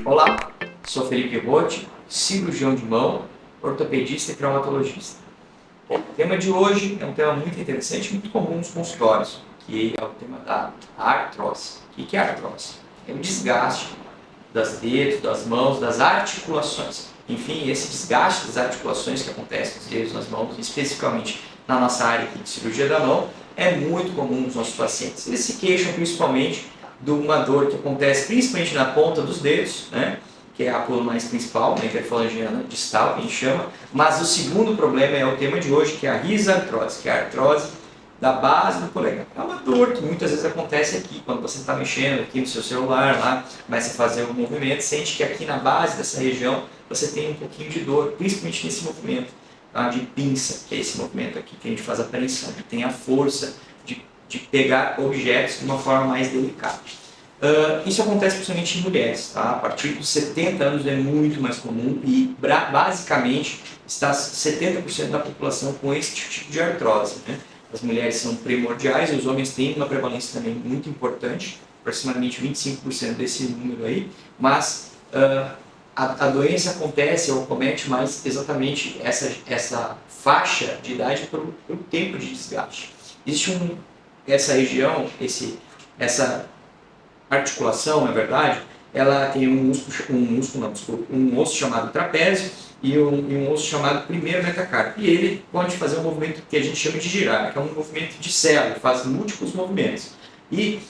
Olá, sou Felipe Rotti, cirurgião de mão, ortopedista e traumatologista. Bom, o tema de hoje é um tema muito interessante, muito comum nos consultórios, que é o tema da artrose. O que é a artrose? É o desgaste das dedos, das mãos, das articulações. Enfim, esse desgaste das articulações que acontece nos dedos, nas mãos, especificamente na nossa área aqui de cirurgia da mão, é muito comum nos nossos pacientes. Eles se queixam principalmente de uma dor que acontece principalmente na ponta dos dedos, né? Que é a coluna mais principal, a interfalangiana distal, que a gente chama, mas o segundo problema é o tema de hoje, que é a risartrose, que é a artrose da base do polegar. É uma dor que muitas vezes acontece aqui, quando você está mexendo aqui no seu celular, lá, começa a fazer um movimento, sente que aqui na base dessa região você tem um pouquinho de dor, principalmente nesse movimento, tá? De pinça, que é esse movimento aqui que a gente faz a apreensão, que tem a força de pegar objetos de uma forma mais delicada. Isso acontece principalmente em mulheres, tá? A partir dos 70 anos é muito mais comum e basicamente está 70% da população com esse tipo de artrose, né? As mulheres são primordiais, os homens têm uma prevalência também muito importante, aproximadamente 25% desse número aí, mas a doença acontece ou comete mais exatamente essa faixa de idade pelo tempo de desgaste. Existe essa região, essa articulação, na verdade, ela tem um osso chamado trapézio e um osso chamado primeiro metacarpo. E ele pode fazer um movimento que a gente chama de girar, que é um movimento de célula, faz múltiplos movimentos. E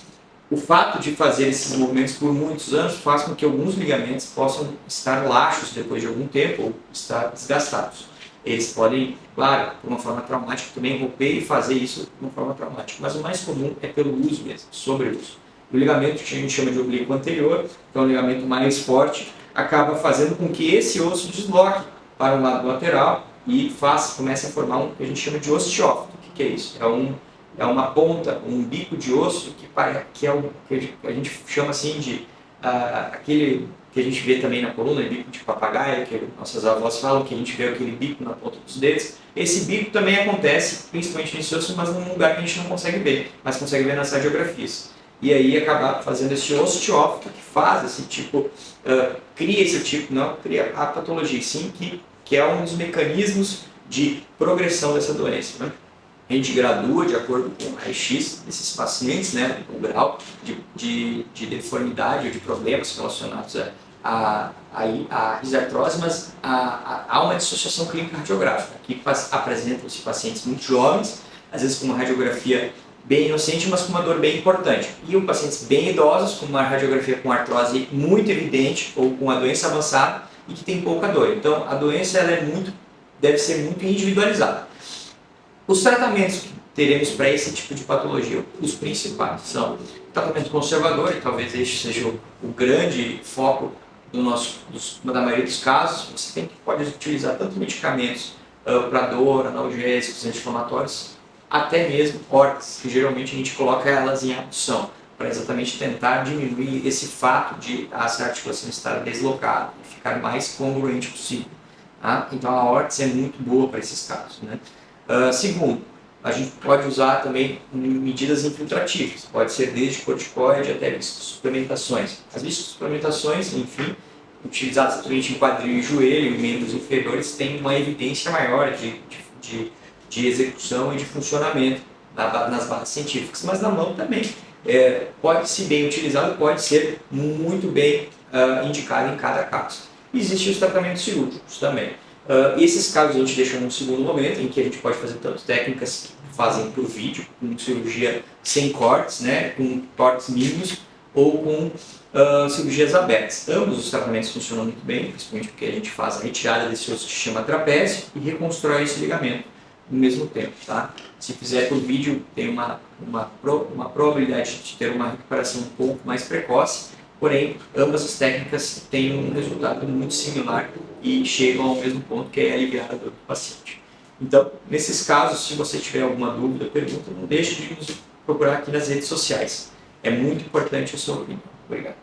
o fato de fazer esses movimentos por muitos anos faz com que alguns ligamentos possam estar laxos depois de algum tempo ou estar desgastados. Eles podem, claro, por uma forma traumática também romper e fazer isso de uma forma traumática, mas o mais comum é pelo uso mesmo, sobreuso. O ligamento que a gente chama de oblíquo anterior, que é um ligamento mais forte, acaba fazendo com que esse osso desloque para o lado lateral e comece a formar um que a gente chama de osteófito. O que é isso? É uma ponta, um bico de osso que é o que a gente chama assim de aquele que a gente vê também na coluna, bico de papagaio, que nossas avós falam que a gente vê aquele bico na ponta dos dedos. Esse bico também acontece, principalmente nesse osso, mas num lugar que a gente não consegue ver, mas consegue ver nas radiografias. E aí acabar fazendo esse osteófito que faz esse tipo, cria esse tipo, não cria a patologia, sim, que é um dos mecanismos de progressão dessa doença, né? A gente gradua de acordo com o raio-x desses pacientes, né, o grau de deformidade ou de problemas relacionados a risartrose, mas há uma dissociação clínica radiográfica, que apresentam-se pacientes muito jovens, às vezes com uma radiografia bem inocente, mas com uma dor bem importante. E pacientes bem idosos, com uma radiografia com artrose muito evidente ou com a doença avançada e que tem pouca dor. Então, a doença deve ser muito individualizada. Os tratamentos que teremos para esse tipo de patologia, os principais são tratamento conservador, e talvez este seja o grande foco da maioria dos casos. Você pode utilizar tanto medicamentos para dor, analgésicos, anti-inflamatórios, até mesmo órteses, que geralmente a gente coloca elas em abdução, para exatamente tentar diminuir esse fato de essa articulação estar deslocada e ficar mais congruente possível. Tá? Então a órtese é muito boa para esses casos, né? Segundo, a gente pode usar também medidas infiltrativas, pode ser desde corticoide até viscosuplementações. As viscosuplementações, enfim, utilizadas principalmente em quadril e joelho e membros inferiores, têm uma evidência maior de execução e de funcionamento nas bases científicas, mas na mão também pode ser bem utilizado, pode ser muito bem indicado em cada caso. Existem os tratamentos cirúrgicos também. Esses casos a gente deixa num segundo momento, em que a gente pode fazer tanto técnicas que fazem por vídeo, com cirurgia sem cortes, né, com cortes mínimos, ou com cirurgias abertas. Ambos os tratamentos funcionam muito bem, principalmente porque a gente faz a retirada desse osso que se chama trapézio e reconstrói esse ligamento no mesmo tempo, tá? Se fizer por vídeo, tem uma probabilidade de ter uma recuperação um pouco mais precoce, porém, ambas as técnicas têm um resultado muito similar e chegam ao mesmo ponto, que é aliviar a dor do paciente. Então, nesses casos, se você tiver alguma dúvida, pergunta, não deixe de nos procurar aqui nas redes sociais. É muito importante a sua opinião. Obrigado.